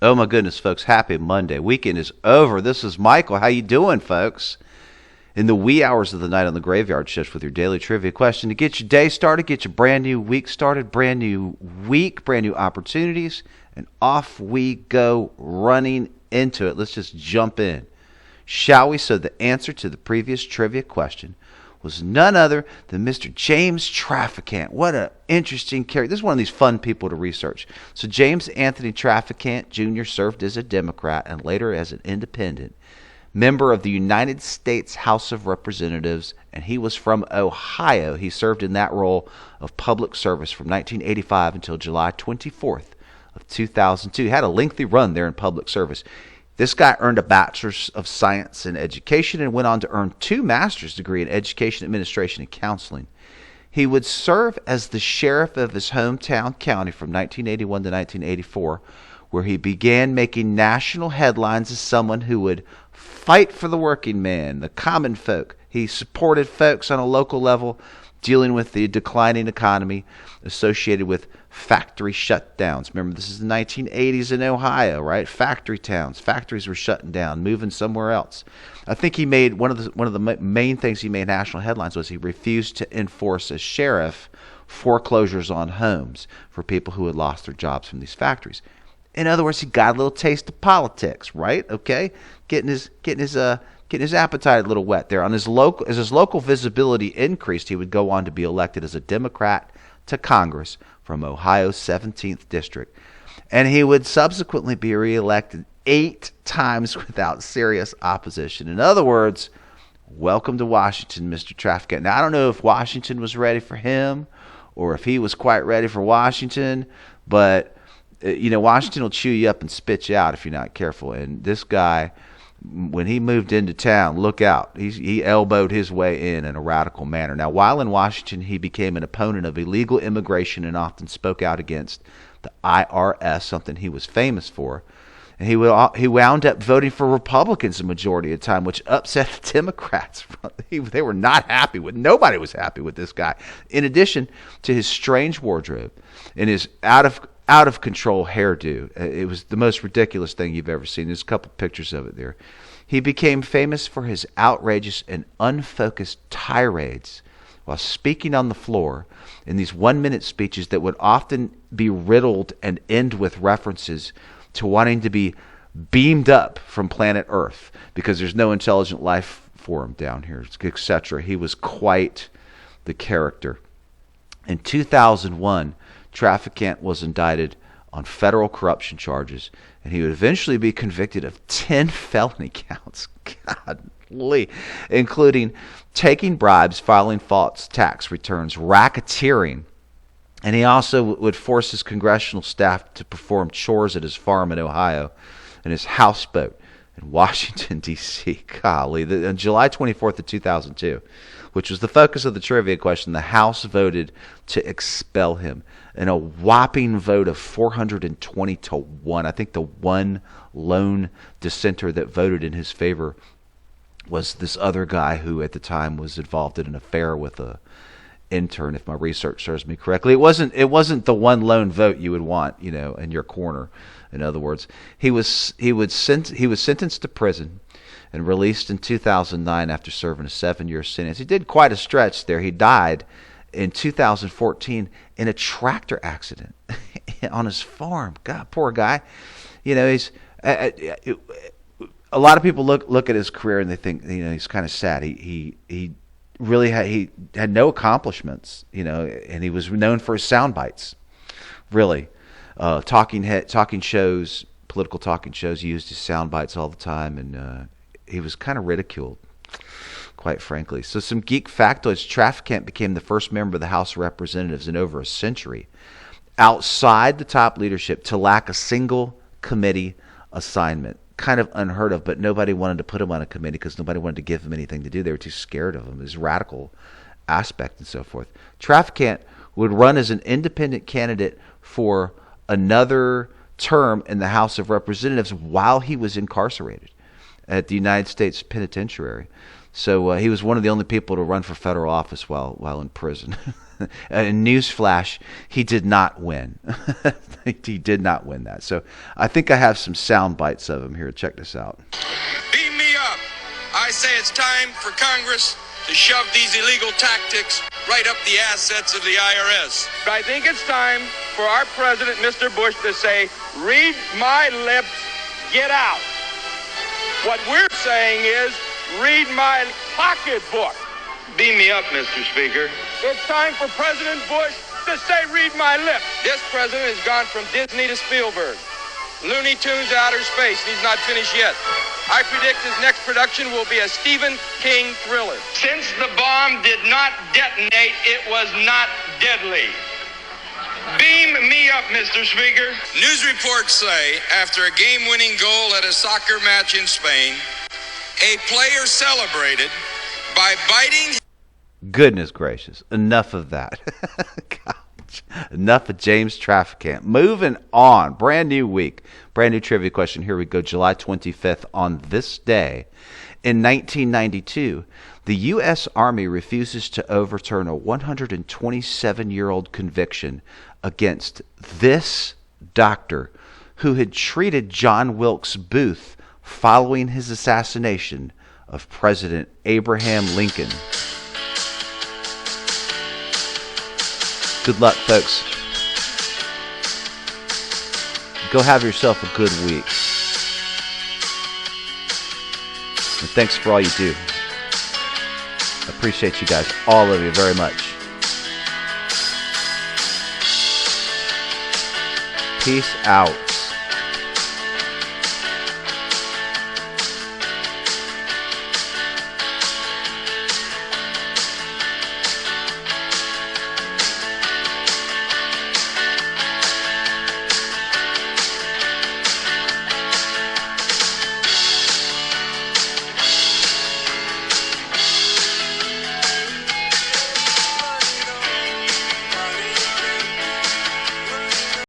Oh my goodness, folks! Happy Monday. Weekend is over. This is Michael. How you doing, folks? In the wee hours of the night on the graveyard shift with your daily trivia question to get your day started, get your brand new week started, brand new week, brand new opportunities, and off we go running into it. Let's just jump in, shall we? So the answer to the previous trivia question was none other than Mr. James Traficant. What an interesting character. This is one of these fun people to research. So James Anthony Traficant Jr. served as a Democrat and later as an independent member of the United States House of Representatives, and he was from Ohio. He served in that role of public service from 1985 until July 24th of 2002. He had a lengthy run there in public service. This guy earned a Bachelor's of Science in Education and went on to earn 2 master's degree in Education Administration and Counseling. He would serve as the sheriff of his hometown county from 1981 to 1984, where he began making national headlines as someone who would fight for the working man, the common folk. He supported folks on a local level dealing with the declining economy associated with factory shutdowns. Remember, this is the 1980s in Ohio, right? Factory towns. Factories were shutting down, moving somewhere else. I think he made one of the main things he made national headlines was he refused to enforce as sheriff foreclosures on homes for people who had lost their jobs from these factories. In other words, he got a little taste of politics, right? Okay, getting his appetite a little wet there. As his local visibility increased, he would go on to be elected as a Democrat to Congress from Ohio's 17th district, and he would subsequently be reelected 8 times without serious opposition. In other words, welcome to Washington, Mr. Traficant. Now, I don't know if Washington was ready for him or if he was quite ready for Washington, but Washington will chew you up and spit you out if you're not careful. And this guy, when he moved into town, look out. He elbowed his way in a radical manner. Now, while in Washington, he became an opponent of illegal immigration and often spoke out against the IRS, something he was famous for. And he wound up voting for Republicans the majority of the time, which upset the Democrats. They were not happy with. Nobody was happy with this guy. In addition to his strange wardrobe and his out of control hairdo, it was the most ridiculous thing you've ever seen. There's a couple pictures of it there. He became famous for his outrageous and unfocused tirades while speaking on the floor in these 1-minute speeches that would often be riddled and end with references to wanting to be beamed up from planet Earth because there's no intelligent life form down here, etc. He was quite the character. In 2001, Traficant was indicted on federal corruption charges, and he would eventually be convicted of 10 felony counts, godly, including taking bribes, filing false tax returns, racketeering, and he also would force his congressional staff to perform chores at his farm in Ohio and his houseboat in Washington, D.C. Golly. On July 24th of 2002, which was the focus of the trivia question, the House voted to expel him in a whopping vote of 420 to 1. I think the one lone dissenter that voted in his favor was this other guy who at the time was involved in an affair with a intern, if my research serves me correctly. It wasn't the one lone vote you would want, in your corner. In other words, he was sentenced to prison and released in 2009 after serving a 7-year sentence. He did quite a stretch there. He died in 2014 in a tractor accident on his farm. God, poor guy. He's a lot of people look at his career and they think he's kind of sad. He really had no accomplishments, and he was known for his sound bites. Really, talking shows, political talking shows, he used his sound bites all the time, and he was kind of ridiculed, quite frankly. So some geek factoids: Traficant became the first member of the House of Representatives in over a century, outside the top leadership, to lack a single committee assignment. Kind of unheard of, but nobody wanted to put him on a committee because nobody wanted to give him anything to do. They were too scared of him, his radical aspect and so forth. Traficant would run as an independent candidate for another term in the House of Representatives while he was incarcerated at the United States Penitentiary. So he was one of the only people to run for federal office while in prison. Newsflash, he did not win. He did not win that. So I think I have some sound bites of him here. Check this out. Beam me up. I say it's time for Congress to shove these illegal tactics right up the assets of the IRS. I think it's time for our president, Mr. Bush, to say, read my lips, get out. What we're saying is, read my pocketbook. Beam me up, Mr. Speaker. It's time for President Bush to say, read my lips. This president has gone from Disney to Spielberg. Looney Tunes to outer space. He's not finished yet. I predict his next production will be a Stephen King thriller. Since the bomb did not detonate, it was not deadly. Beam me up, Mr. Speaker. News reports say, after a game-winning goal at a soccer match in Spain, a player celebrated by biting... Goodness gracious. Enough of that. Gosh. Enough of James Traficant. Moving on. Brand new week. Brand new trivia question. Here we go. July 25th. On this day, in 1992, the U.S. Army refuses to overturn a 127-year-old conviction against this doctor who had treated John Wilkes Booth following his assassination of President Abraham Lincoln. Good luck, folks. Go have yourself a good week. And thanks for all you do. I appreciate you guys, all of you, very much. Peace out.